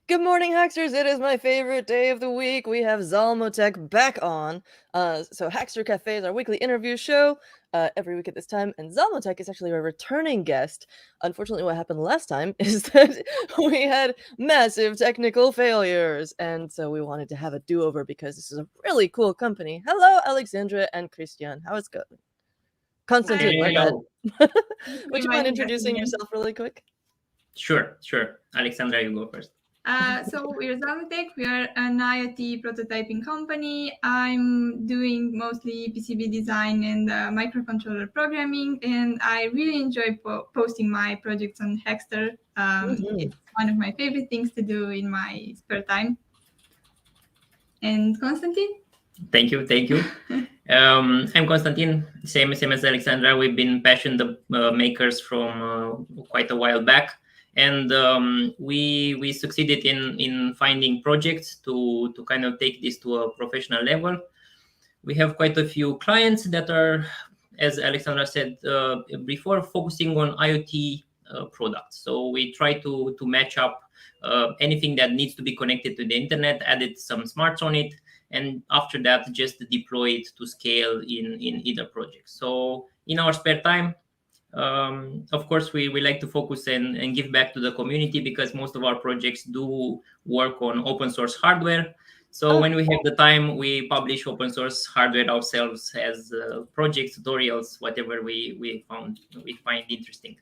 Good morning, Hacksters. It is my favorite day of the week. We have Zalmotek back on. So Hackster Café is our weekly interview show every week at this time, and Zalmotek is actually a returning guest. Unfortunately, what happened last time is that we had massive technical failures, and so we wanted to have a do-over because this is a really cool company. Hello, Alexandra and Christian. How is it going? Constantin, Hi. my bad. Hello. Would you mind introducing yourself really quick? Sure. Alexandra, you go first. So we're Zalmotek. We are an IoT prototyping company. I'm doing mostly PCB design and microcontroller programming, and I really enjoy posting my projects on Hackster. It's one of my favorite things to do in my spare time. And Constantin? Thank you. I'm Constantin, same as Alexandra. We've been passionate makers from quite a while back, and we succeeded in finding projects to kind of take this to a professional level. We have quite a few clients that are, as Alexandra said before, focusing on IoT products. So we try to match up anything that needs to be connected to the internet, added some smarts on it, and after that just deploy it to scale in either project. So in our spare time, of course we like to focus and give back to the community, because most of our projects do work on open source hardware. So when we have the time, we publish open source hardware ourselves as projects, tutorials, whatever we find interesting.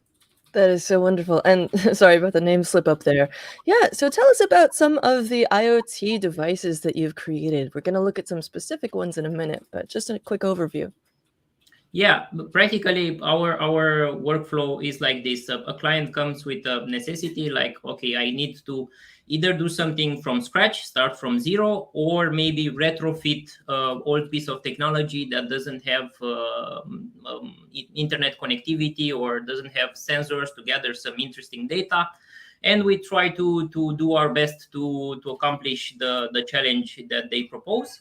That is so wonderful. And sorry about the name slip up there. Yeah, so tell us about some of the IoT devices that you've created. We're going to look at some specific ones in a minute, but just a quick overview. Yeah, practically our workflow is like this. A client comes with a necessity, like, okay, I need to either do something from scratch, start from zero, or maybe retrofit old piece of technology that doesn't have internet connectivity or doesn't have sensors to gather some interesting data. And we try to do our best to accomplish the challenge that they propose.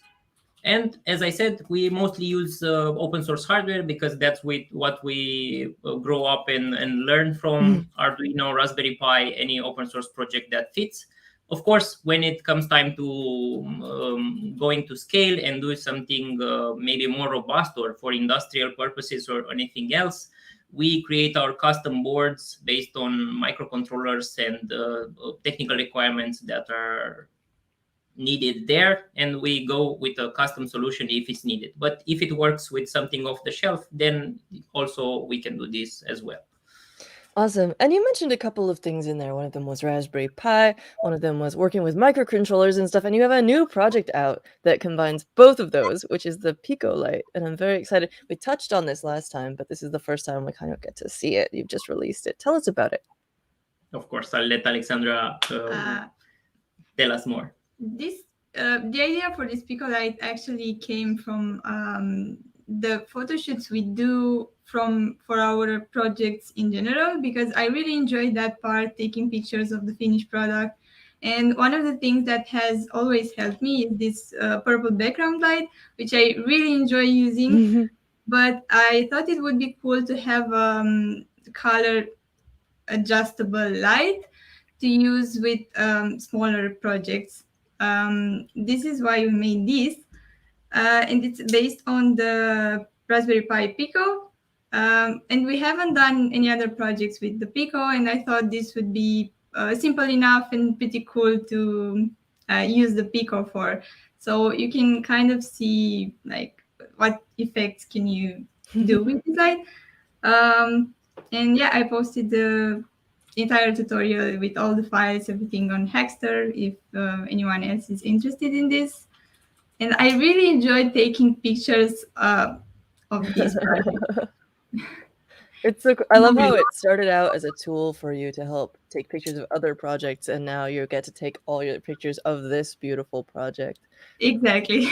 And as I said, we mostly use open source hardware, because that's what we grow up and learn from. Arduino, Raspberry Pi, any open source project that fits. Of course, when it comes time to going to scale and do something maybe more robust or for industrial purposes or anything else, we create our custom boards based on microcontrollers and technical requirements that are needed there, and we go with a custom solution if it's needed. But if it works with something off the shelf, then also we can do this as well. Awesome. And you mentioned a couple of things in there. One of them was Raspberry Pi. One of them was working with microcontrollers and stuff. And you have a new project out that combines both of those, which is the PicoLight. And I'm very excited. We touched on this last time, but this is the first time we kind of get to see it. You've just released it. Tell us about it. Of course, I'll let Alexandra tell us more. The idea for this PicoLight actually came from the photo shoots we do for our projects in general, because I really enjoy that part, taking pictures of the finished product. And one of the things that has always helped me is this purple background light, which I really enjoy using. But I thought it would be cool to have color adjustable light to use with smaller projects. This is why we made this, and it's based on the Raspberry Pi Pico. And we haven't done any other projects with the Pico, and I thought this would be simple enough and pretty cool to use the Pico for. So you can kind of see like what effects can you do with this light. And yeah, I posted the entire tutorial with all the files, everything on Hackster, if anyone else is interested in this. And I really enjoyed taking pictures of this project. It's so, I love how it started out as a tool for you to help take pictures of other projects, and now you get to take all your pictures of this beautiful project. Exactly.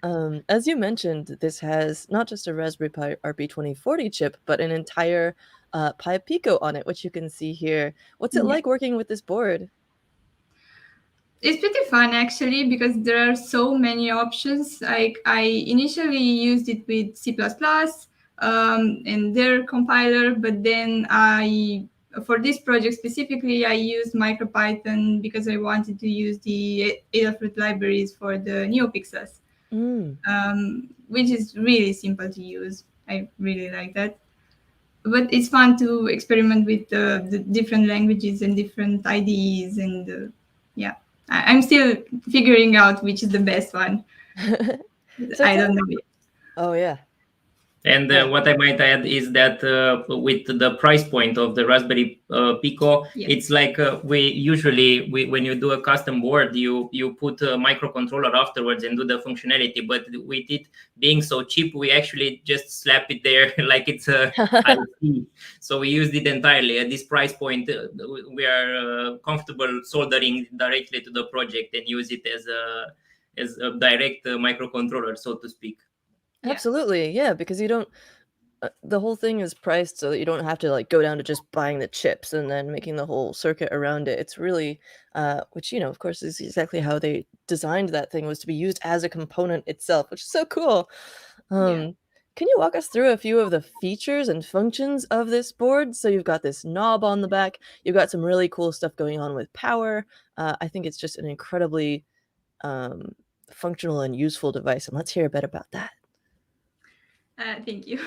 As you mentioned, this has not just a Raspberry Pi RP2040 chip, but an entire Pi Pico on it, which you can see here. What's it like working with this board? It's pretty fun, actually, because there are so many options. Like, I initially used it with C++, and their compiler, but then I for this project specifically, I used MicroPython because I wanted to use the Adafruit libraries for the NeoPixels, which is really simple to use. I really like that. But it's fun to experiment with the different languages and different IDEs, and yeah, I'm still figuring out which is the best one. So I don't know yet. Oh yeah. And what I might add is that with the price point of the Raspberry Pico, it's like we usually when you do a custom board, you put a microcontroller afterwards and do the functionality. But with it being so cheap, we actually just slap it there like it's a IC. So we used it entirely at this price point. We are comfortable soldering directly to the project and use it as a direct microcontroller, so to speak. Absolutely, yeah, because you don't the whole thing is priced so that you don't have to like go down to just buying the chips and then making the whole circuit around it. It's really which of course is exactly how they designed that thing, was to be used as a component itself, which is so cool. Can you walk us through a few of the features and functions of this board? So you've got this knob on the back, you've got some really cool stuff going on with power. I think it's just an incredibly functional and useful device, and let's hear a bit about that. Thank you.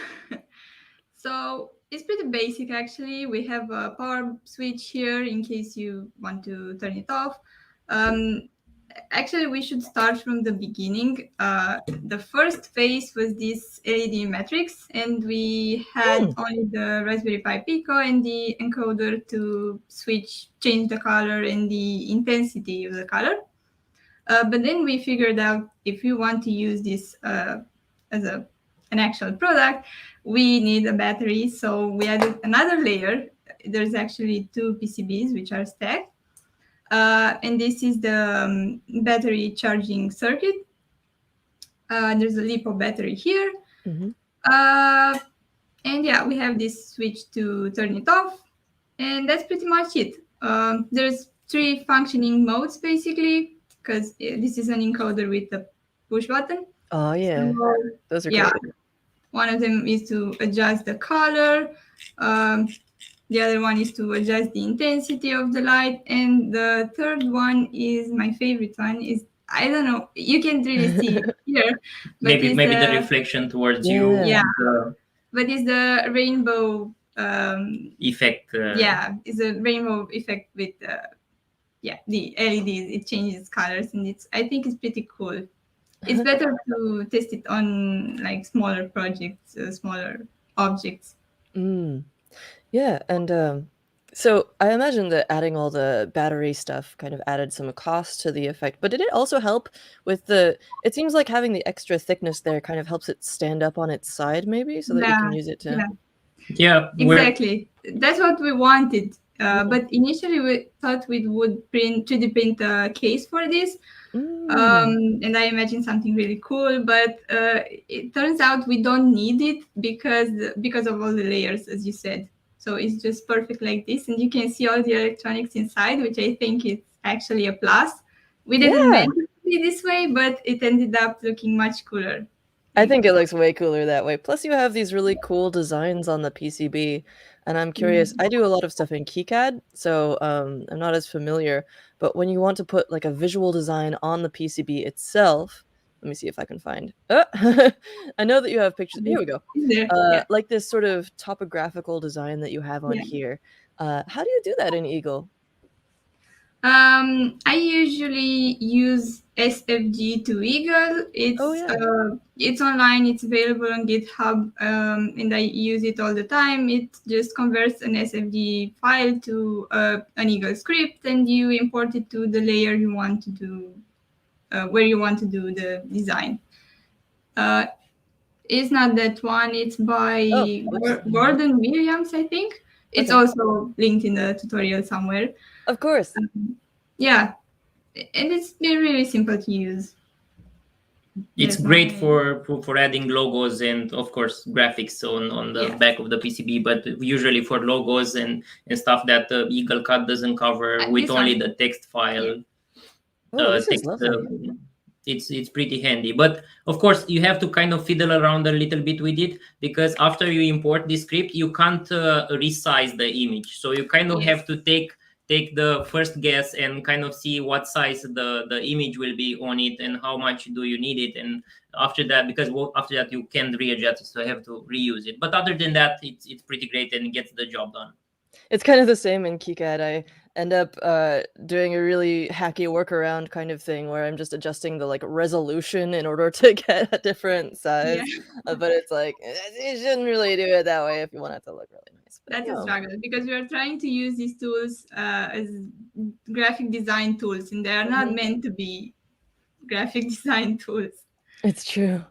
So it's pretty basic, actually. We have a power switch here in case you want to turn it off. Actually, we should start from the beginning. The first phase was this LED matrix, and we had only the Raspberry Pi Pico and the encoder to change the color and the intensity of the color. But then we figured out if we want to use this as an actual product, we need a battery. So we added another layer. There's actually 2 PCBs which are stacked. And this is the battery charging circuit. There's a LiPo battery here. And yeah, we have this switch to turn it off. And that's pretty much it. There's 3 functioning modes, basically, because this is an encoder with a push button. Oh, yeah. So, those are great. One of them is to adjust the color. The other one is to adjust the intensity of the light. And the third one is my favorite one. Is, I don't know, you can't really see it here. But maybe the reflection towards you. Yeah. But it's the rainbow effect. It's a rainbow effect with the LEDs. It changes colors, and I think it's pretty cool. It's better to test it on like smaller projects, smaller objects. Yeah, and so I imagine that adding all the battery stuff kind of added some cost to the effect, but did it also help with it seems like having the extra thickness there kind of helps it stand up on its side, maybe, so that you can use it to... Yeah, exactly. That's what we wanted. But initially we thought we would 3D print a case for this. And I imagined something really cool, but it turns out we don't need it because of all the layers, as you said. So it's just perfect like this, and you can see all the electronics inside, which I think is actually a plus. We didn't meant it to be this way, but it ended up looking much cooler. I think it looks way cooler that way. Plus you have these really cool designs on the PCB, and I'm curious, I do a lot of stuff in KiCad, so I'm not as familiar, but when you want to put like a visual design on the PCB itself, let me see if I can find. I know that you have pictures. Here we go. Like this sort of topographical design that you have on here. How do you do that in Eagle? I usually use SFG to Eagle. It's online. It's available on GitHub, and I use it all the time. It just converts an SFG file to an Eagle script, and you import it to the layer you want to do. Where you want to do the design. It's not that one, it's by Gordon Williams, I think. It's also linked in the tutorial somewhere. Of course. Yeah, and it's been really simple to use. It's great for adding logos and, of course, graphics on the back of the PCB, but usually for logos and stuff that Eagle Cut doesn't cover with only the text file. This is lovely. it's pretty handy. But of course you have to kind of fiddle around a little bit with it, because after you import the script you can't resize the image, so you kind of have to take the first guess and kind of see what size the image will be on it and how much do you need it. And after that, because after that you can readjust it, so I have to reuse it. But other than that, it's pretty great and it gets the job done. It's kind of the same in KiCad. I end up doing a really hacky workaround kind of thing where I'm just adjusting the like resolution in order to get a different size. But it's like you shouldn't really do it that way if you want it to look really nice. But, That's a struggle because we are trying to use these tools as graphic design tools, and they are not meant to be graphic design tools. It's true.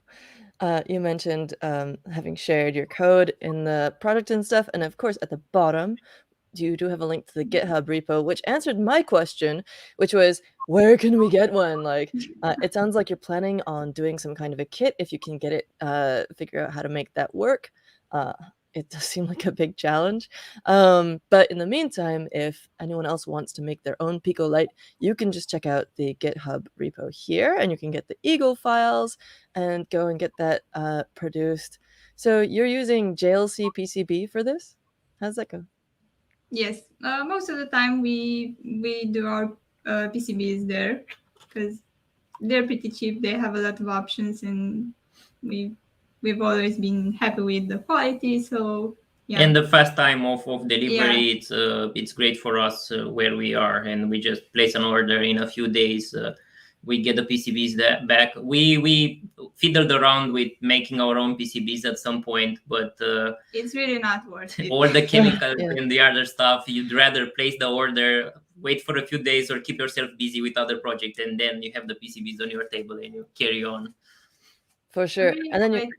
You mentioned having shared your code in the product and stuff, and of course at the bottom you do have a link to the GitHub repo, which answered my question, which was, where can we get one? Like, it sounds like you're planning on doing some kind of a kit if you can get it, figure out how to make that work. It does seem like a big challenge. But in the meantime, if anyone else wants to make their own PicoLight, you can just check out the GitHub repo here, and you can get the Eagle files and go and get that produced. So you're using JLC PCB for this? How's that go? Yes, most of the time we do our PCBs there because they're pretty cheap. They have a lot of options, and we've always been happy with the quality. So yeah. And the fast time of delivery, it's great for us where we are, and we just place an order in a few days. We get the PCBs back. We fiddled around with making our own PCBs at some point, but it's really not worth it. All the chemicals and the other stuff, you'd rather place the order, wait for a few days, or keep yourself busy with other projects, and then you have the PCBs on your table and you carry on. For sure. Really, and then you...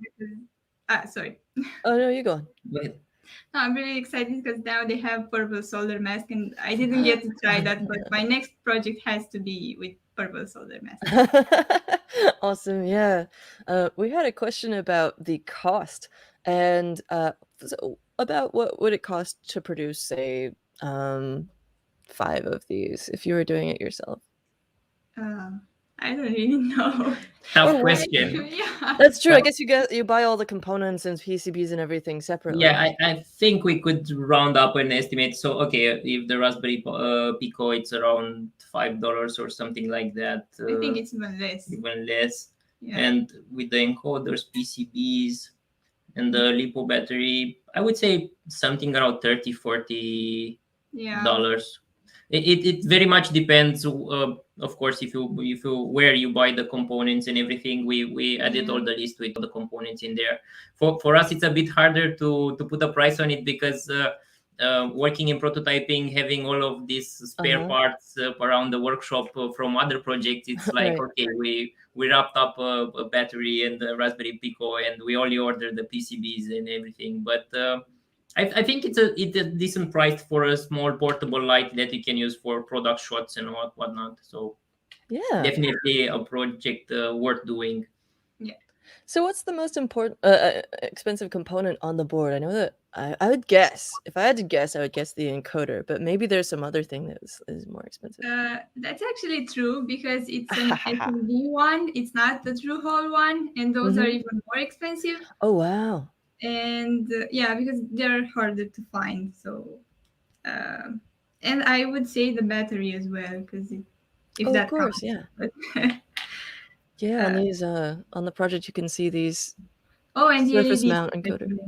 sorry. Oh no, you go on. Go ahead. No, I'm really excited because now they have purple solder mask, and I didn't get to try that, but my next project has to be with purple solder mask. Awesome. Yeah. We had a question about the cost, and so about what would it cost to produce, say, 5 of these if you were doing it yourself? I don't really know. Tough question. Yeah. That's true. I guess you buy all the components and PCBs and everything separately. Yeah, I think we could round up an estimate. So okay, if the Raspberry Pico, it's around $5 or something like that. I think it's even less. Even less. Yeah. And with the encoders, PCBs, and the LiPo battery, I would say something around $30-40. Yeah. It very much depends, of course, if you where you buy the components and everything. We added all the list with all the components in there. For us, it's a bit harder to put a price on it because working in prototyping, having all of these spare parts around the workshop from other projects, it's like okay, we wrapped up a battery and the Raspberry Pico, and we only ordered the PCBs and everything, but. I think it's a decent price for a small portable light that you can use for product shots and whatnot. So yeah, definitely a project worth doing. Yeah. So what's the most important expensive component on the board? I know that I would guess, if I had to guess, I would guess the encoder, but maybe there's some other thing that is more expensive. That's actually true because it's an SMD one. It's not the true hole one, and those are even more expensive. Oh wow. And yeah, because they're harder to find. So, and I would say the battery as well, because if that of course, counts. Yeah. Yeah, on these on the project you can see these. Oh, and surface mount encoder.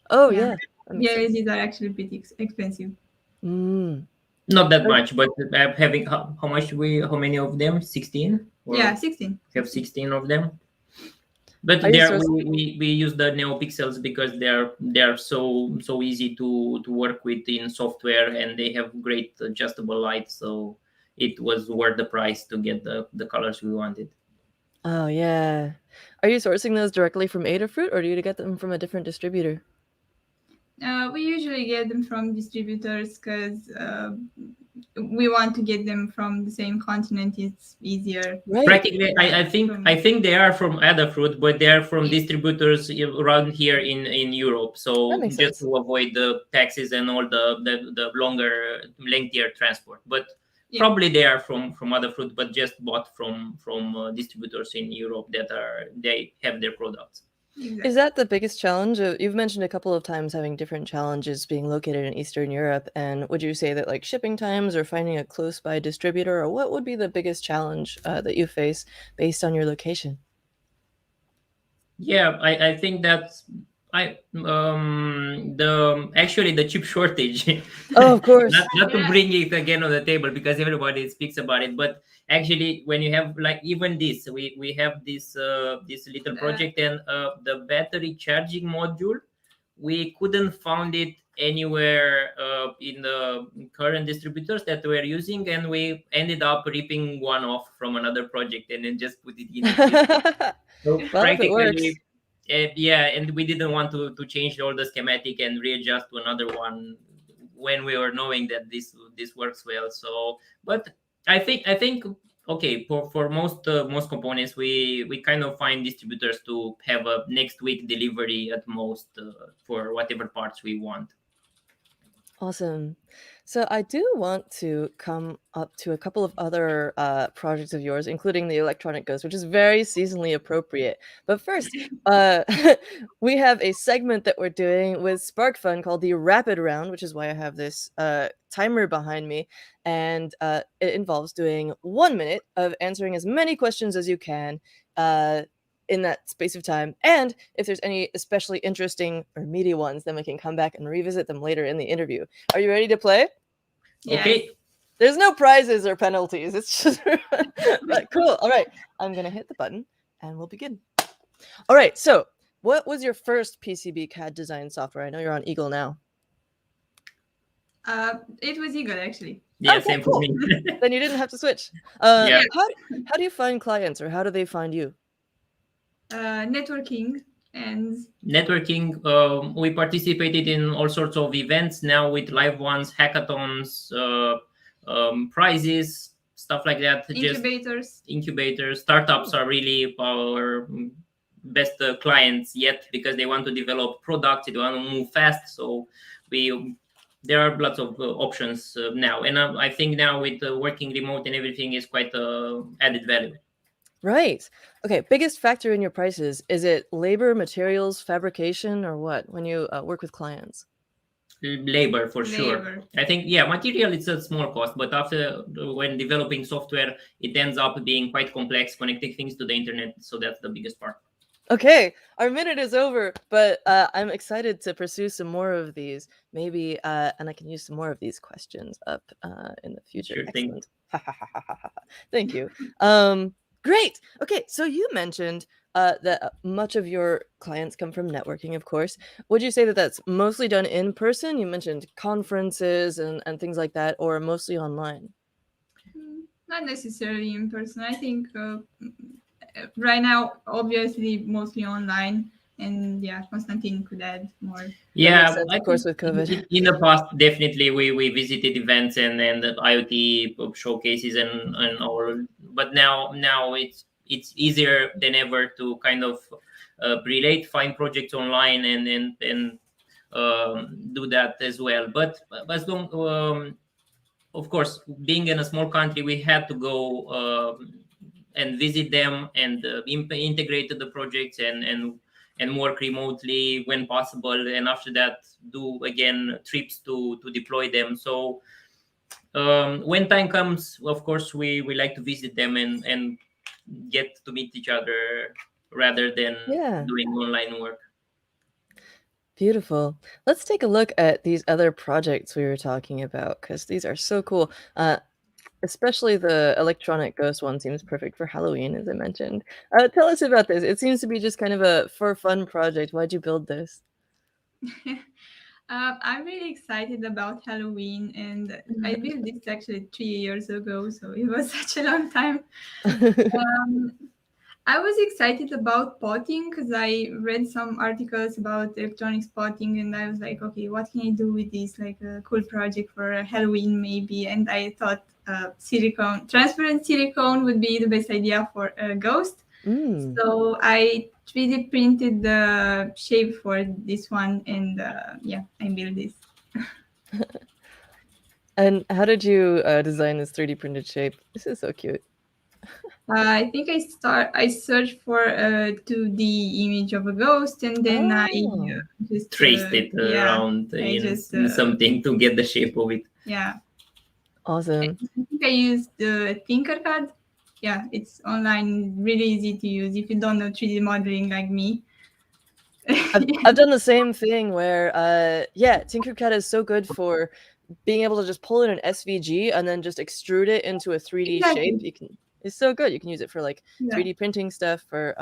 Oh yeah. These are actually pretty expensive. Not that much, but having how many of them? 16? Yeah, 16. We have 16 of them. But we use the NeoPixels because they're so easy to work with in software, and they have great adjustable lights. So it was worth the price to get the colors we wanted. Oh yeah. Are you sourcing those directly from Adafruit, or do you get them from a different distributor? We usually get them from distributors because we want to get them from the same continent. It's easier. Right. Practically, I think they are from Adafruit, but they are from distributors around here in Europe. So just sense. to avoid the taxes and all the lengthier transport. But Probably they are from other fruit, but just bought from distributors in Europe they have their products. Exactly. Is that the biggest challenge? You've mentioned a couple of times having different challenges being located in Eastern Europe, and would you say that like shipping times or finding a close by distributor, or what would be the biggest challenge that you face based on your location? Yeah, I think that's the chip shortage. Oh, of course. Not to bring it again on the table because everybody speaks about it, but actually when you have like even this, we have this this little project, and the battery charging module, we couldn't find it anywhere in the current distributors that we're using, and we ended up ripping one off from another project and then just put it in. So Well, if it works. practically, yeah, and we didn't want to change all the schematic and readjust to another one when we were knowing that this works well. So, but I think okay, for most components, we kind of find distributors to have a next week delivery at most for whatever parts we want. Awesome. So I do want to come up to a couple of other projects of yours, including the Electronic Ghost, which is very seasonally appropriate. But first, uh, we have a segment that we're doing with SparkFun called the Rapid Round, which is why I have this timer behind me. And it involves doing 1 minute of answering as many questions as you can in that space of time. And if there's any especially interesting or meaty ones, then we can come back and revisit them later in the interview. Are you ready to play? Yes. Okay. There's no prizes or penalties. It's just cool. All right. I'm going to hit the button and we'll begin. All right. So what was your first PCB CAD design software? I know you're on Eagle now. It was Eagle, actually. Yeah, Okay, same cool. for me. Then you didn't have to switch. Yeah. How do you find clients, or how do they find you? Networking and We participated in all sorts of events now with live ones, hackathons, prizes, stuff like that. Incubators. Startups are really our best clients yet because they want to develop products, they want to move fast. So there are lots of options now, and I think now with working remote and everything is quite added value. Right. Okay. Biggest factor in your prices, is it labor, materials, fabrication, or what when you work with clients? Labor for sure. I think material is a small cost, but after when developing software, it ends up being quite complex, connecting things to the internet. So that's the biggest part. Okay, our minute is over, but I'm excited to pursue some more of these. Maybe, and I can use some more of these questions up in the future. Sure thing. Excellent. Thank you. Great. Okay, so you mentioned that much of your clients come from networking, of course. Would you say that that's mostly done in person? You mentioned conferences and things like that, or mostly online? Not necessarily in person. I think right now, obviously, mostly online. And yeah, Constantin could add more. Yeah, sense, of course, with COVID. In the past, definitely we visited events and the IoT showcases and all. But now it's easier than ever to kind of find projects online and do that as well. But as long, of course, being in a small country, we had to go and visit them and integrate the projects and work remotely when possible, and after that do again trips to deploy them. So when time comes, of course we like to visit them and get to meet each other rather than doing online work. Beautiful. Let's take a look at these other projects we were talking about, because these are so cool. Especially the Electronic Ghost one seems perfect for Halloween, as I mentioned. Tell us about this. It seems to be just kind of a for fun project. Why'd you build this? I'm really excited about Halloween, and I built this actually 3 years ago, so it was such a long time. I was excited about potting because I read some articles about electronics potting, and I was like, okay, what can I do with this? Like a cool project for Halloween, maybe. And I thought transparent silicone would be the best idea for a ghost. So I 3D printed the shape for this one, and I built this. And how did you design this 3D printed shape? This is so cute. I think I searched for a 2D image of a ghost, and then I just traced it around in something to get the shape of it. Yeah. Awesome. I think I used the Tinkercad. Yeah, it's online, really easy to use if you don't know 3D modeling like me. I've done the same thing where Tinkercad is so good for being able to just pull in an SVG and then just extrude it into a 3D shape. It's so good. You can use it for like 3D printing stuff, for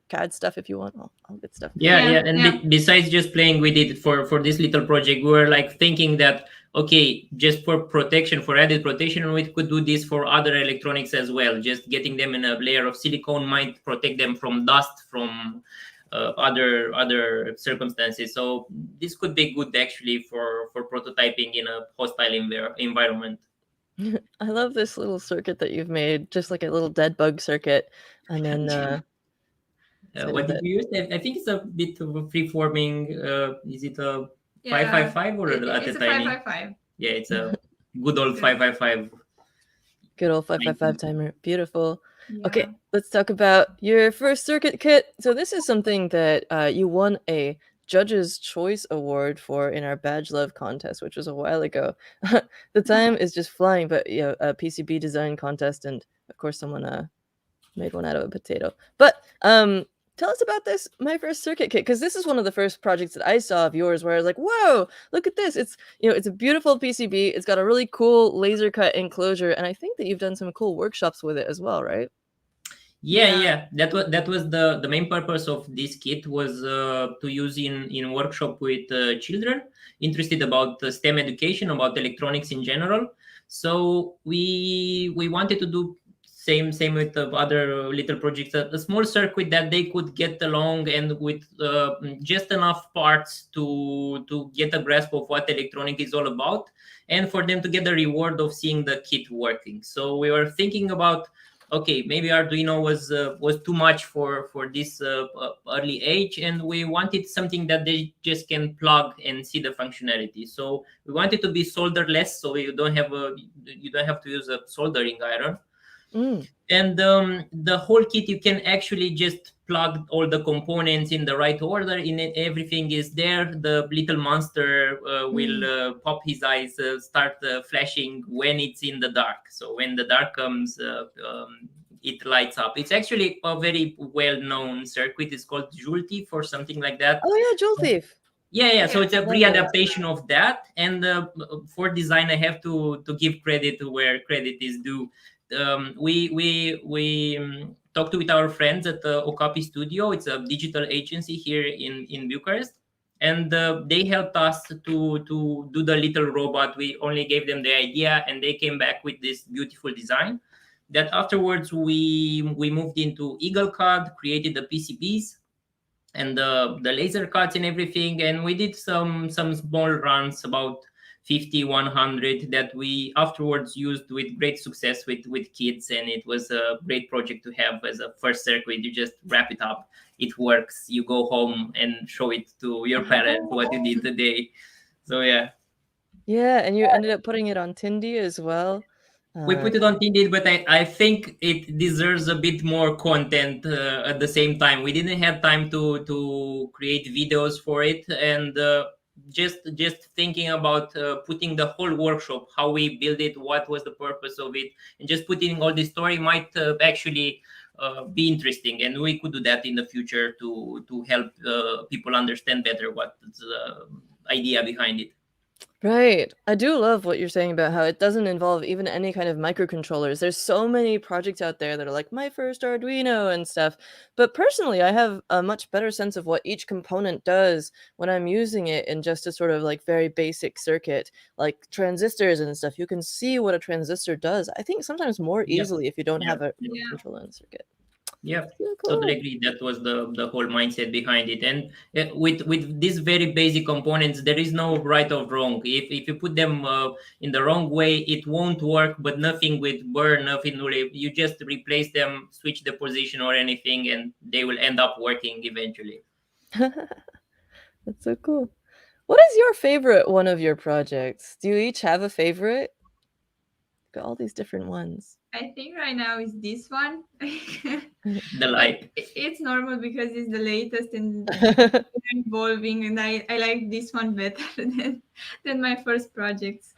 CAD stuff if you want, all good stuff. And besides just playing with it for this little project, we were like thinking that, okay, just for protection, for added protection, we could do this for other electronics as well. Just getting them in a layer of silicone might protect them from dust, from other circumstances. So this could be good actually for prototyping in a hostile environment. I love this little circuit that you've made, just like a little dead bug circuit. And then what did you use? I think it's a bit of a free-forming. Is it a 555 or it's a tiny? 555. Yeah, it's a good old 555. Good old 555 timer. Beautiful. Yeah. Okay, let's talk about your first circuit kit. So this is something that you won a Judge's Choice Award for in our Badge Love contest, which was a while ago. The time is just flying, but a PCB design contest, and of course someone made one out of a potato. But tell us about this, my first circuit kit, because this is one of the first projects that I saw of yours where I was like, whoa, look at this. It's it's a beautiful PCB. It's got a really cool laser cut enclosure, and I think that you've done some cool workshops with it as well, right? Yeah. That was the main purpose of this kit, was to use in workshop with children interested about STEM education, about electronics in general. So we wanted to do same with the other little projects, a small circuit that they could get along, and with just enough parts to get a grasp of what electronic is all about, and for them to get the reward of seeing the kit working. So we were thinking about, okay, maybe Arduino was too much for this early age, and we wanted something that they just can plug and see the functionality. So we wanted to be solderless, so you don't have to use a soldering iron. And the whole kit, you can actually just plug all the components in the right order. In it, everything is there. The little monster will pop his eyes, start flashing when it's in the dark. So when the dark comes, it lights up. It's actually a very well-known circuit. It's called Joule Thief or something like that. Oh yeah, Joule Thief. Yeah. So it's a pre-adaptation of that. And for design, I have to give credit to where credit is due. We talked with our friends at the Okapi Studio. It's a digital agency here in Bucharest, and they helped us to do the little robot. We only gave them the idea, and they came back with this beautiful design. That afterwards we moved into EagleCAD, created the PCBs and the laser cuts and everything, and we did some small runs, about 50, 100, that we afterwards used with great success with kids. And it was a great project to have as a first circuit. You just wrap it up, it works, you go home and show it to your parents what you did today. So yeah, and you ended up putting it on Tindy as well. We put it on Tindy, but I think it deserves a bit more content at the same time. We didn't have time to create videos for it, and just thinking about putting the whole workshop, how we build it, what was the purpose of it, and just putting all this story might actually be interesting. And we could do that in the future to help people understand better what's the idea behind it. Right. I do love what you're saying about how it doesn't involve even any kind of microcontrollers. There's so many projects out there that are like my first Arduino and stuff. But personally, I have a much better sense of what each component does when I'm using it in just a sort of like very basic circuit, like transistors and stuff. You can see what a transistor does, I think sometimes more easily if you don't have a controller in the circuit. Yeah, totally agree. That was the whole mindset behind it. And with these very basic components, there is no right or wrong. If you put them in the wrong way, it won't work. But nothing with burn, nothing will. You just replace them, switch the position or anything, and they will end up working eventually. That's so cool. What is your favorite one of your projects? Do you each have a favorite? Got all these different ones. I think right now is this one. The light. It's normal because it's the latest and evolving, and I like this one better than my first projects.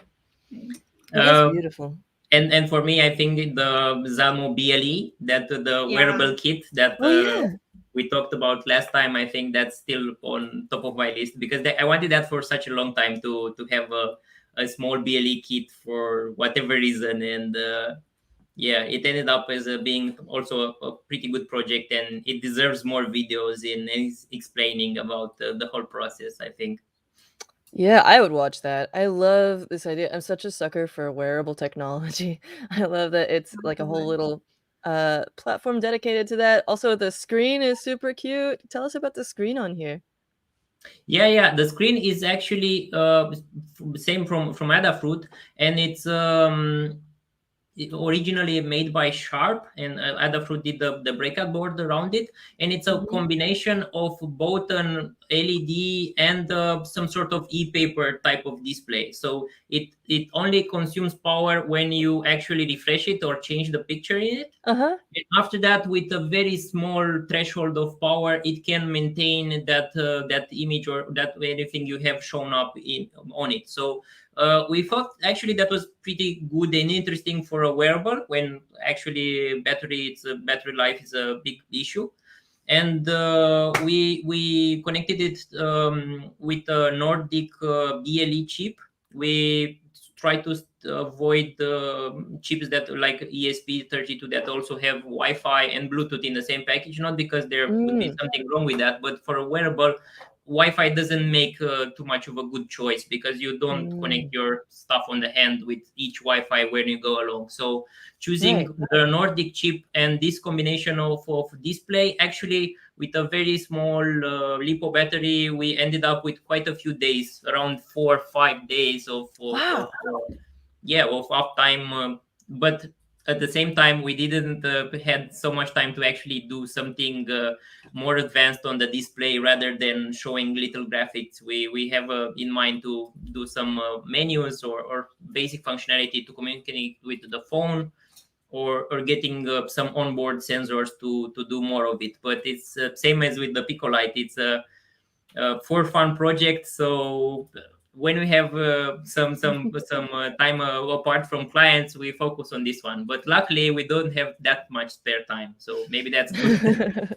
It is Uh, beautiful. and for me, I think the Zalmo BLE, that the Yeah. wearable kit that Oh yeah. we talked about last time, I think that's still on top of my list because I wanted that for such a long time to have a small BLE kit for whatever reason, and yeah, it ended up as being also a pretty good project, and it deserves more videos in explaining about the whole process, I think. Yeah, I would watch that. I love this idea. I'm such a sucker for wearable technology. I love that it's like a whole little platform dedicated to that. Also, the screen is super cute. Tell us about the screen on here. Yeah, the screen is actually same from Adafruit, and it's originally made by Sharp, and Adafruit did the breakout board around it, and it's a Mhm. combination of both an LED and some sort of e-paper type of display. So it only consumes power when you actually refresh it or change the picture in it. Uh-huh. And after that, with a very small threshold of power, it can maintain that image or that anything you have shown up on it. So we thought actually that was pretty good and interesting for a wearable when actually battery life is a big issue. And we connected it with a Nordic BLE chip. We try to avoid chips that like ESP32 that also have Wi-Fi and Bluetooth in the same package. Not because there would be Mm. something wrong with that, but for a wearable, Wi-Fi doesn't make too much of a good choice because you don't connect Mm. your stuff on the hand with each Wi-Fi when you go along. So choosing Right. the Nordic chip and this combination of display, actually with a very small lipo battery, we ended up with quite a few days, around 4 or 5 days Wow. of uptime. But at the same time, we didn't had so much time to actually do something more advanced on the display rather than showing little graphics. We have in mind to do some menus or basic functionality to communicate with the phone, or getting some onboard sensors to do more of it. But it's same as with the PicoLight. It's a for fun project. So when we have some time apart from clients, we focus on this one. But luckily, we don't have that much spare time, so maybe that's good.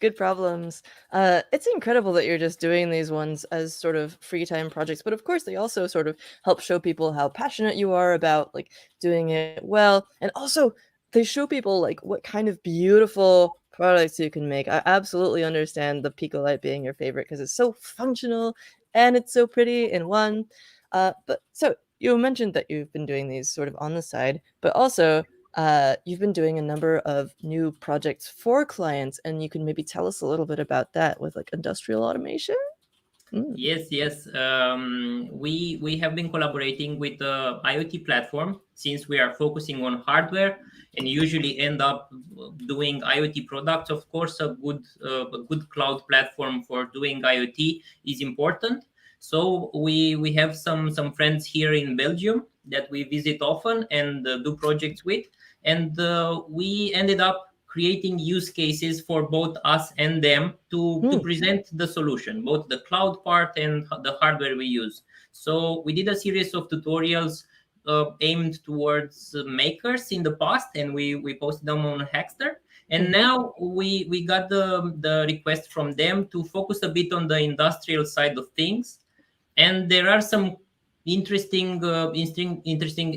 Good problems. It's incredible that you're just doing these ones as sort of free time projects, but of course they also sort of help show people how passionate you are about like doing it well, and also they show people like what kind of beautiful products you can make. I absolutely understand the PicoLight being your favorite because it's so functional and it's so pretty in one. But so you mentioned that you've been doing these sort of on the side, but also you've been doing a number of new projects for clients, and you can maybe tell us a little bit about that with like industrial automation. Mm. Yes. We have been collaborating with the IoT platform since we are focusing on hardware and usually end up doing IoT products. Of course, a good cloud platform for doing IoT is important. So we have some friends here in Belgium that we visit often and do projects with, and we ended up creating use cases for both us and them to Mm. present the solution, both the cloud part and the hardware we use. So we did a series of tutorials aimed towards makers in the past, and we posted them on Hackster. And Mhm. now we got the request from them to focus a bit on the industrial side of things, and there are some interesting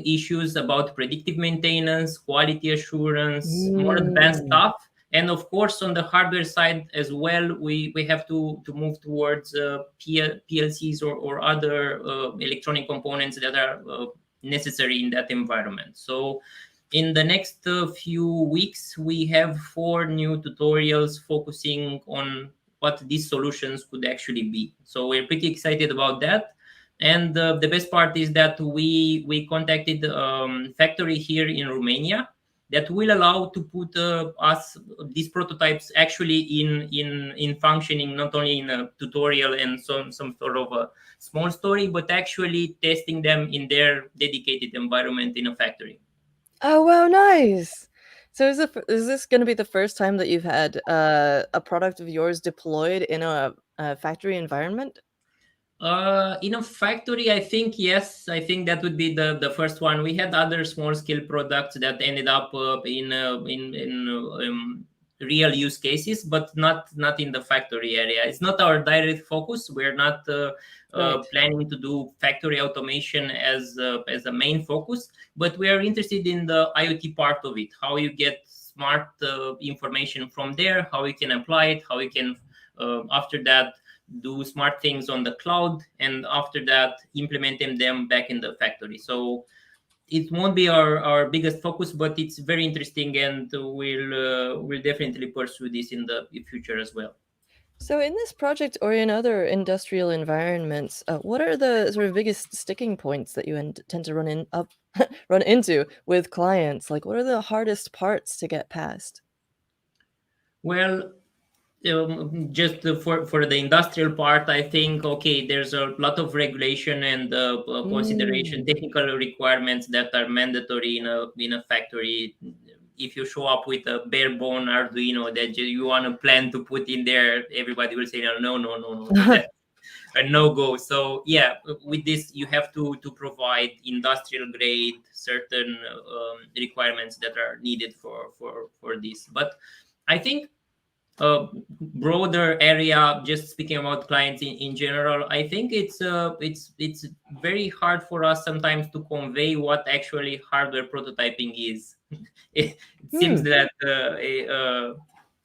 issues about predictive maintenance, quality assurance, more advanced Mm. stuff. And of course, on the hardware side as well, we have to move towards PLCs or other electronic components that are necessary in that environment. So in the next few weeks, we have 4 new tutorials focusing on what these solutions could actually be. So we're pretty excited about that. And the best part is that we contacted factory here in Romania that will allow to put us these prototypes actually in functioning, not only in a tutorial and some sort of a small story, but actually testing them in their dedicated environment in a factory. Oh, wow, nice. So is this going to be the first time that you've had a product of yours deployed in a factory environment? In a factory, I think yes. I think that would be the first one. We had other small scale products that ended up in real use cases, but not in the factory area. It's not our direct focus. We're not Right. planning to do factory automation as a main focus, but we are interested in the IoT part of it. How you get smart information from there, how you can apply it, how you can after that do smart things on the cloud, and after that implementing them back in the factory. So it won't be our biggest focus, but it's very interesting, and we'll definitely pursue this in the future as well. So in this project or in other industrial environments, what are the sort of biggest sticking points that you tend to run into with clients? Like, what are the hardest parts to get past? Well, just for the industrial part, I think okay, there's a lot of regulation and consideration, Mm. technical requirements that are mandatory in a factory. If you show up with a bare bone Arduino that you want to plan to put in there, everybody will say no, no, no, no, no. That's a no go. So yeah, with this you have to provide industrial grade certain requirements that are needed for this. But I think broader area, just speaking about clients in general, I think it's very hard for us sometimes to convey what actually hardware prototyping is. It seems Hmm. that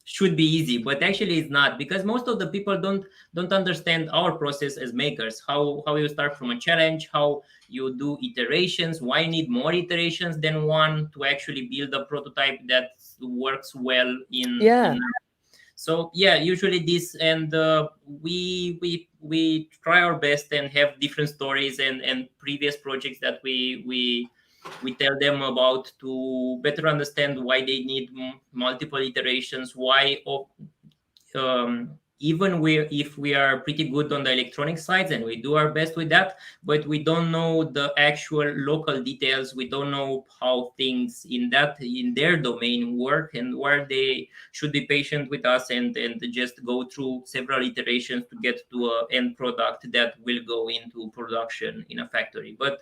should be easy, but actually it's not, because most of the people don't understand our process as makers, how you start from a challenge, how you do iterations, why you need more iterations than one to actually build a prototype that works well in. Yeah. So yeah, usually this, and we try our best and have different stories and previous projects that we tell them about to better understand why they need multiple iterations, why even if we are pretty good on the electronic sides and we do our best with that, but we don't know the actual local details, we don't know how things in their domain work, and where they should be patient with us and just go through several iterations to get to a end product that will go into production in a factory. But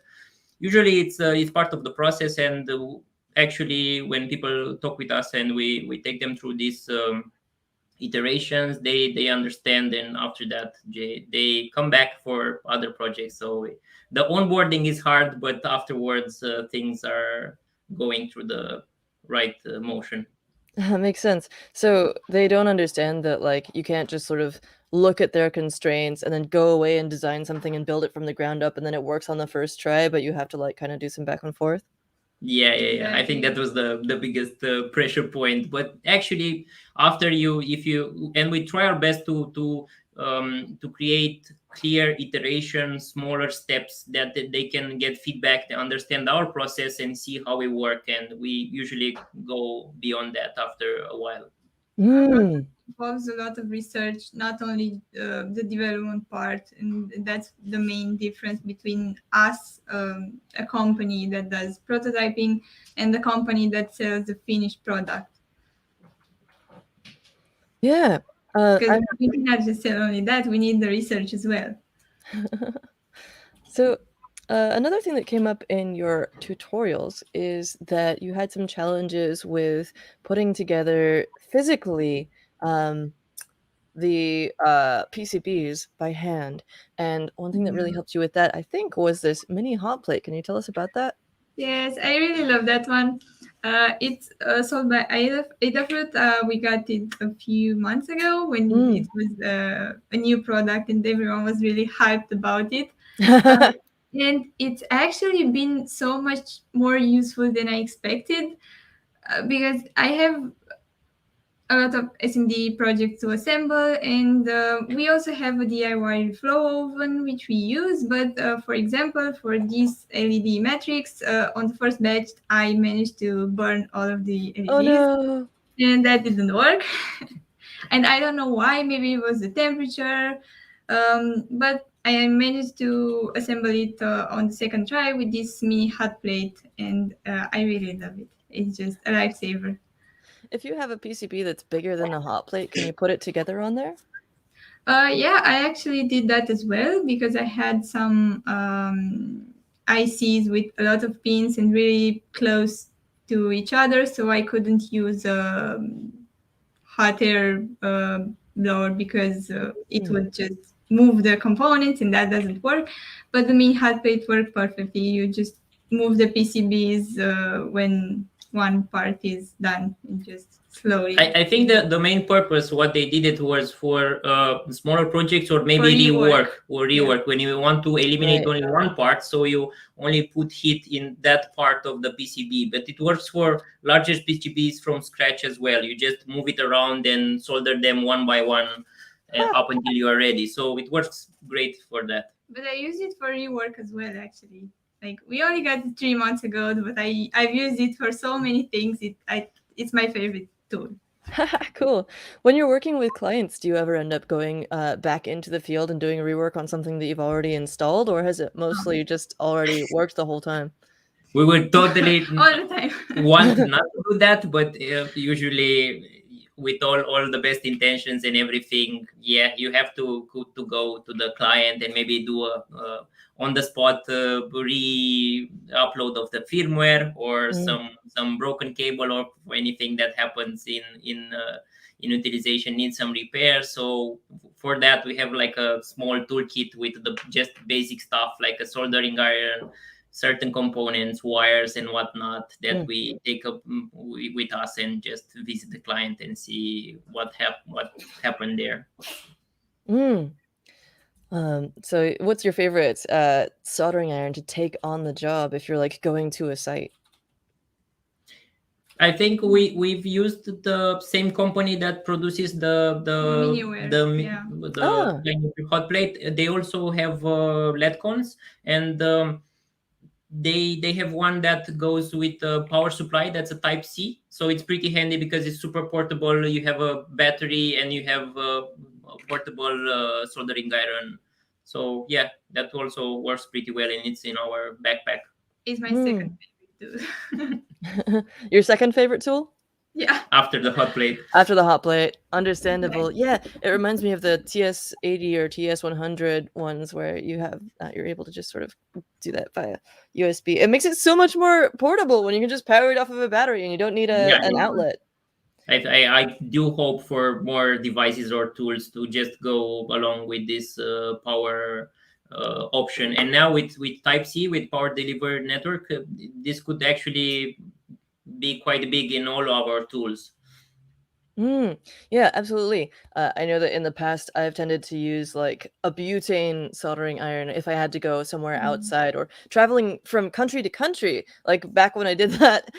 usually it's part of the process, and actually when people talk with us and we take them through this iterations, they understand, and after that they come back for other projects. So the onboarding is hard, but afterwards things are going through the right motion. Makes sense. So they don't understand that, like, you can't just sort of look at their constraints and then go away and design something and build it from the ground up and then it works on the first try, but you have to like kind of do some back and forth. Yeah, I think that Exactly. was the biggest pressure point. But actually, after you, if you, and we try our best to create clear iterations, smaller steps that they can get feedback, they understand our process and see how we work, and we usually go beyond that after a while. Our process Mm. involves a lot of research, not only the development part, and that's the main difference between us, a company that does prototyping, and the company that sells the finished product. Yeah. Because I'm we cannot just sell only that; we need the research as well. So, another thing that came up in your tutorials is that you had some challenges with putting together physically um, the PCBs by hand. And one thing that really helped you with that, I think, was this mini hot plate. Can you tell us about that? Yes, I really love that one. It's sold by Adafruit. We got it a few months ago when Mm. it was a new product and everyone was really hyped about it. Uh, and it's actually been so much more useful than I expected because I have a lot of SMD projects to assemble, and we also have a DIY flow oven which we use. But for example, for this LED matrix, on the first batch, I managed to burn all of the LEDs, Oh no! and that didn't work. And I don't know why. Maybe it was the temperature, but I managed to assemble it on the second try with this mini hot plate, and I really love it. It's just a lifesaver. If you have a PCB that's bigger than a hot plate, can you put it together on there? Yeah, I actually did that as well because I had some ICs with a lot of pins and really close to each other, so I couldn't use a hot air blower because it would just move the components, and that doesn't work. But the mini hot plate worked perfectly. You just move the PCBs when one part is done and just slowly. I think the main purpose what they did it was for smaller projects or maybe rework when you want to eliminate only one part, so you only put heat in that part of the PCB. But it works for larger PCBs from scratch as well. You just move it around and solder them one by one up until you are ready. So it works great for that. But I use it for rework as well, actually. Like, we only got it 3 months ago, but I've used it for so many things. It's my favorite tool. Cool. When you're working with clients, do you ever end up going back into the field and doing rework on something that you've already installed, or has it mostly just already worked the whole time? We would totally all the time want not to do that, but usually with all the best intentions and everything, you have to go to the client and maybe do a on the spot re-upload of the firmware or some broken cable or anything that happens in utilization needs some repair. So for that we have like a small toolkit with the just basic stuff like a soldering iron, certain components, wires and whatnot that we take up with us and just visit the client and see what happened there. So what's your favorite soldering iron to take on the job if you're like going to a site? I think we've used the same company that produces the hot plate. They also have LED cons, and they have one that goes with a power supply that's a type C, so it's pretty handy because it's super portable. You have a battery and you have a portable soldering iron, so that also works pretty well, and it's in our backpack. It's my second favorite tool. Your second favorite tool? Yeah. After the hot plate. After the hot plate. Understandable. Yeah, it reminds me of the TS80 or TS100 ones where you have you're able to just sort of do that via USB. It makes it so much more portable when you can just power it off of a battery and you don't need an outlet. I do hope for more devices or tools to just go along with this power option. And now with Type C, with power delivery network, this could actually be quite big in all of our tools. Yeah, absolutely. I know that in the past I've tended to use like a butane soldering iron if I had to go somewhere outside or traveling from country to country. Like back when I did that,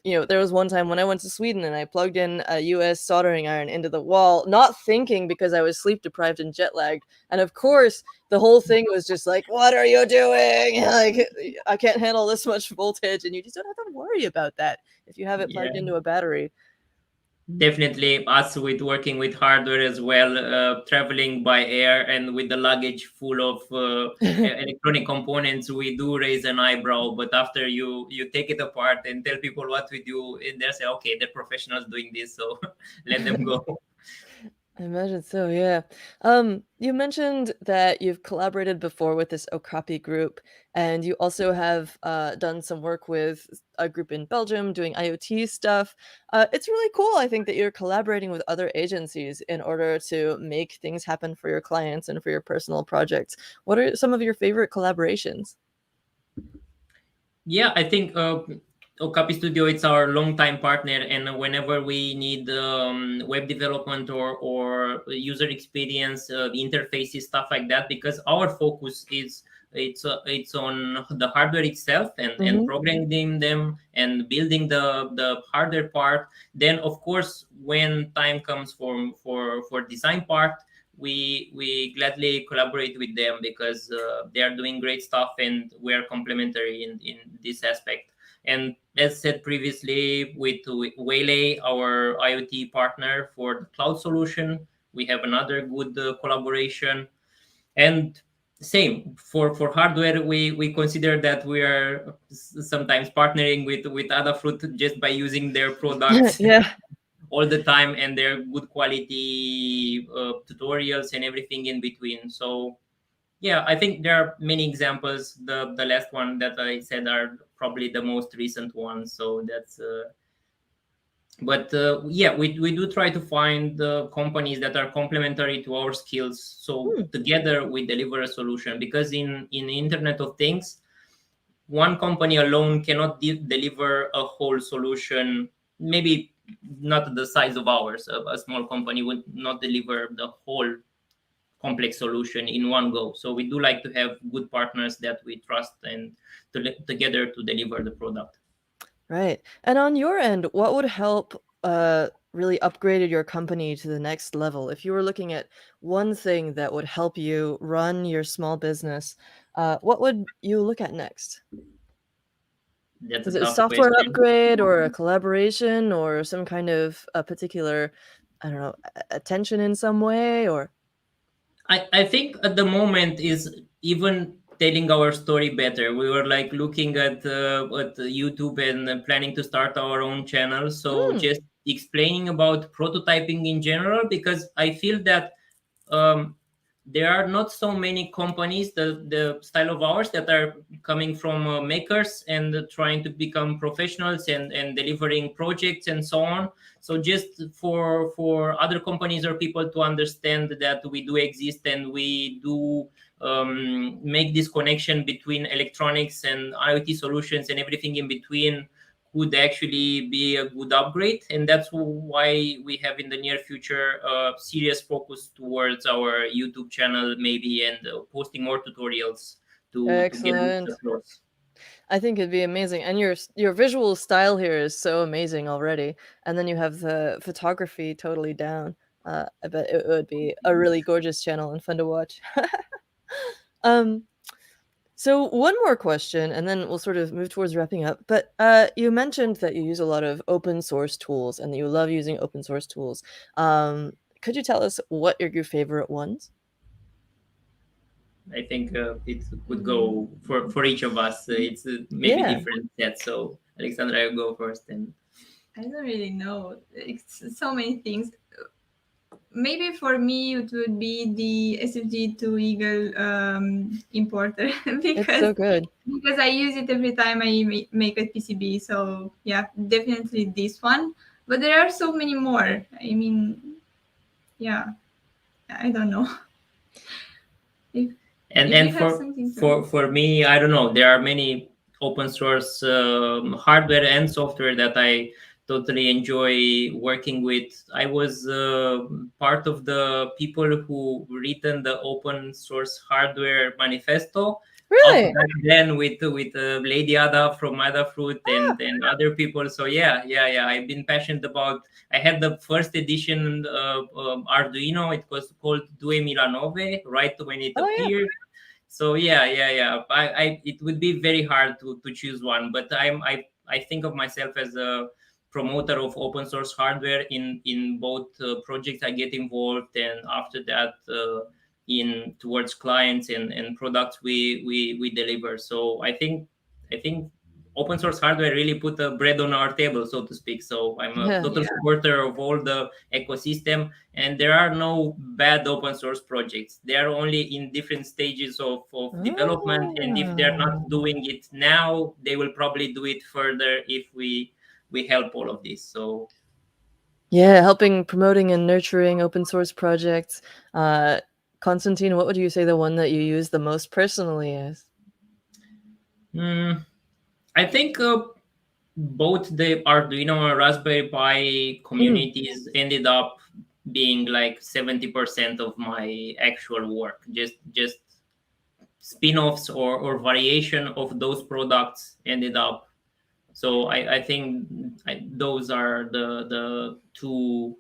there was one time when I went to Sweden and I plugged in a US soldering iron into the wall, not thinking because I was sleep deprived and jet lagged. And of course, the whole thing was just like, what are you doing? Like, I can't handle this much voltage. And you just don't have to worry about that if you have it plugged into a battery. Definitely us with working with hardware as well, traveling by air and with the luggage full of electronic components, we do raise an eyebrow. But after you take it apart and tell people what we do, and they say, okay, they're professionals doing this, so let them go. I imagine so, yeah. You mentioned that you've collaborated before with this Okapi group, and you also have done some work with a group in Belgium doing IoT stuff. It's really cool, I think, that you're collaborating with other agencies in order to make things happen for your clients and for your personal projects. What are some of your favorite collaborations? Yeah, I think Okapi Studio, it's our longtime partner, and whenever we need web development or user experience, the interfaces, stuff like that, because our focus is it's on the hardware itself and programming them and building the hardware part. Then of course when time comes for design part, we gladly collaborate with them because they are doing great stuff and we are complementary in this aspect. And as said previously, with Waylay, our IoT partner for the cloud solution, we have another good collaboration. And same for hardware, we consider that we are sometimes partnering with Adafruit just by using their products Yeah. all the time and their good quality tutorials and everything in between. So yeah, I think there are many examples. The last one that I said are probably the most recent ones. So that's but yeah, we do try to find companies that are complementary to our skills, so together we deliver a solution. Because in Internet of Things, one company alone cannot deliver a whole solution. Maybe not the size of ours. A small company would not deliver the whole complex solution in one go. So we do like to have good partners that we trust and together to deliver the product. Right. And on your end, what would help really upgraded your company to the next level? If you were looking at one thing that would help you run your small business, what would you look at next? That's Is a it a tough software question. upgrade or a collaboration or some kind of a particular, I don't know, attention in some way or? I think at the moment is even telling our story better. We were like looking at YouTube and planning to start our own channel. So Mm, just explaining about prototyping in general, because I feel that um, there are not so many companies the style of ours that are coming from makers and trying to become professionals and delivering projects and so on. So just for other companies or people to understand that we do exist and we do make this connection between electronics and IoT solutions and everything in between, would actually be a good upgrade. And that's why we have in the near future a serious focus towards our YouTube channel maybe, and posting more tutorials to get this excellent. across. I think it'd be amazing, and your visual style here is so amazing already, and then you have the photography totally down. I bet it would be a really gorgeous channel and fun to watch. Um, so one more question, and then we'll sort of move towards wrapping up. But you mentioned that you use a lot of open source tools and that you love using open source tools. Could you tell us what are your favorite ones? I think it could go for each of us. It's maybe Yeah. different sets. So Alexandra, you go first. And I don't really know. It's so many things. Maybe for me it would be the SFG2 Eagle importer It's so good. because I use it every time I make a PCB. So yeah, definitely this one. But there are so many more. I mean, yeah, I don't know. If and if you and have for something for to. for me, I don't know, there are many open source hardware and software that I totally enjoy working with. I was part of the people who written the open source hardware manifesto up Really? back then with Lady Ada from Adafruit Ah, and other people. So yeah, I've been passionate about. I had the first edition of Arduino. It was called 2009, right when it oh yeah. appeared. So yeah. It would be very hard to choose one, but I think of myself as a promoter of open source hardware in both projects I get involved, and after that in towards clients and products we deliver. So I think open source hardware really put a bread on our table, so to speak. So I'm a Yeah. total supporter of all the ecosystem, and there are no bad open source projects. They are only in different stages of development, and if they're not Ah. doing it now, they will probably do it further if we help all of this. So Yeah, helping promoting and nurturing open source projects. Uh, Constantine, what would you say the one that you use the most personally is? mm, I think both the Arduino and Raspberry Pi Mm. communities ended up being like 70% of my actual work. Just spin-offs or variation of those products ended up. So I think those are the two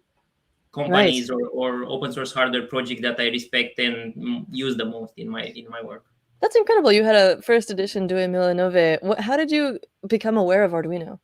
companies or open source hardware project that I respect and use the most in my work. That's incredible. You had a first edition Due Milanove. How did you become aware of Arduino?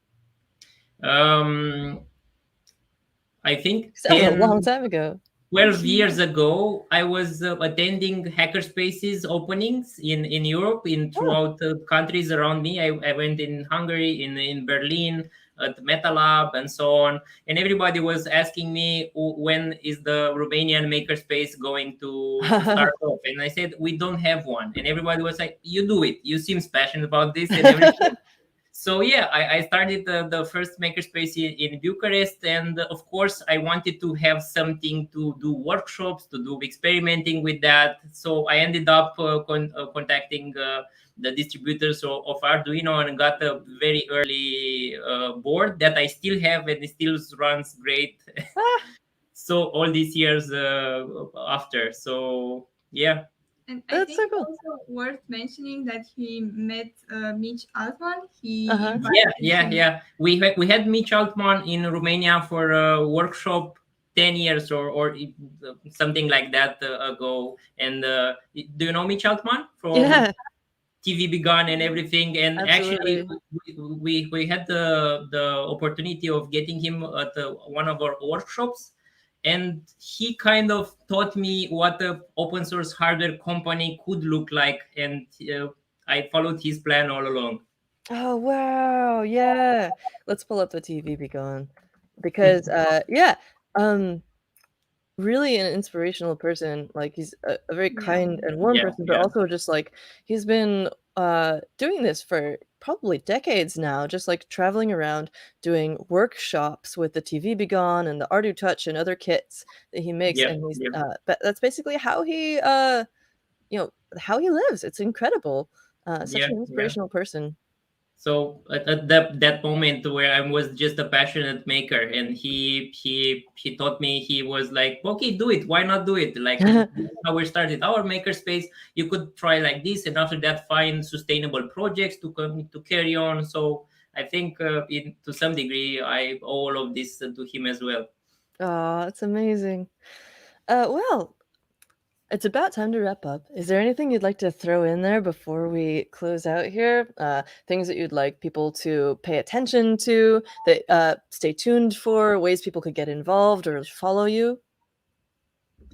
I think That was a long time ago. 12 years ago, I was attending hackerspaces openings in Europe, throughout countries around me. I went in Hungary, in Berlin, at MetaLab, and so on. And everybody was asking me, when is the Romanian makerspace going to start off? And I said, we don't have one. And everybody was like, you do it. You seem passionate about this and everything. So yeah, I started the first makerspace in Bucharest, and of course I wanted to have something to do workshops, to do experimenting with that. So I ended up contacting the distributors of Arduino and got a very early board that I still have, and it still runs great. So all these years after, so yeah. And I think it's also worth mentioning that he met Mitch Altman. Yeah. We had Mitch Altman in Romania for a workshop 10 years or something like that ago. And do you know Mitch Altman from TV Begun and everything? And Absolutely. actually, we had the opportunity of getting him at one of our workshops. And he kind of taught me what the open source hardware company could look like. And I followed his plan all along. Oh, wow. Yeah. Let's pull up the TV Begun. Because, really an inspirational person. Like, he's a very kind and warm person, but also just, like, he's been doing this for probably decades now, just, like, traveling around doing workshops with the TV Begun and the Ardu Touch and other kits that he makes, and he's but that's basically how he, how he lives. It's incredible. Such an inspirational person. So at that moment where I was just a passionate maker, and he taught me, he was like, okay, do it. Why not do it? Like, how we started our makerspace. You could try like this, and after that, find sustainable projects to carry on. So I think to some degree, I owe all of this to him as well. Oh, that's amazing. Well, it's about time to wrap up. Is there anything you'd like to throw in there before we close out here? Things that you'd like people to pay attention to, that stay tuned for, ways people could get involved or follow you?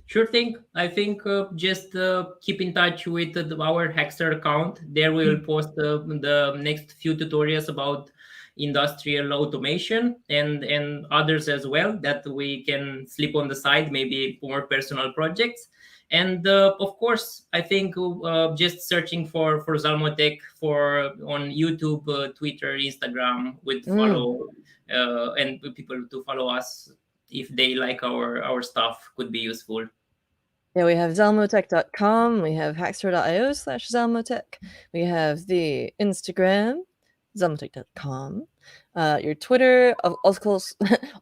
Sure thing. I think just keep in touch with our Hackster account. There we will post the next few tutorials about industrial automation and others as well that we can slip on the side, maybe more personal projects. And of course, I think just searching for Zalmotek on YouTube, Twitter, Instagram would follow, and people to follow us if they like our stuff could be useful. Yeah, we have Zalmotek.com, we have Hackster.io/Zalmotek, we have the Instagram, Zalmotek.com, your Twitter,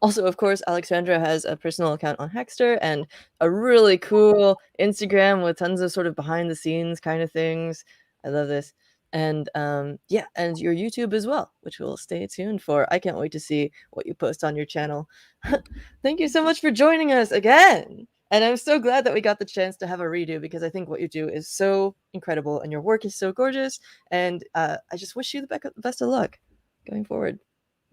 also, of course, Alexandra has a personal account on Hackster, and a really cool Instagram with tons of sort of behind-the-scenes kind of things. I love this. And, and your YouTube as well, which we'll stay tuned for. I can't wait to see what you post on your channel. Thank you so much for joining us again! And I'm so glad that we got the chance to have a redo, because I think what you do is so incredible and your work is so gorgeous. And I just wish you the best of luck going forward.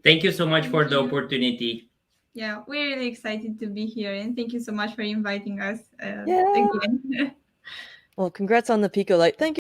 Thank you so much for the opportunity. Yeah, we're really excited to be here, and thank you so much for inviting us. Well, congrats on the PicoLight. Thank you.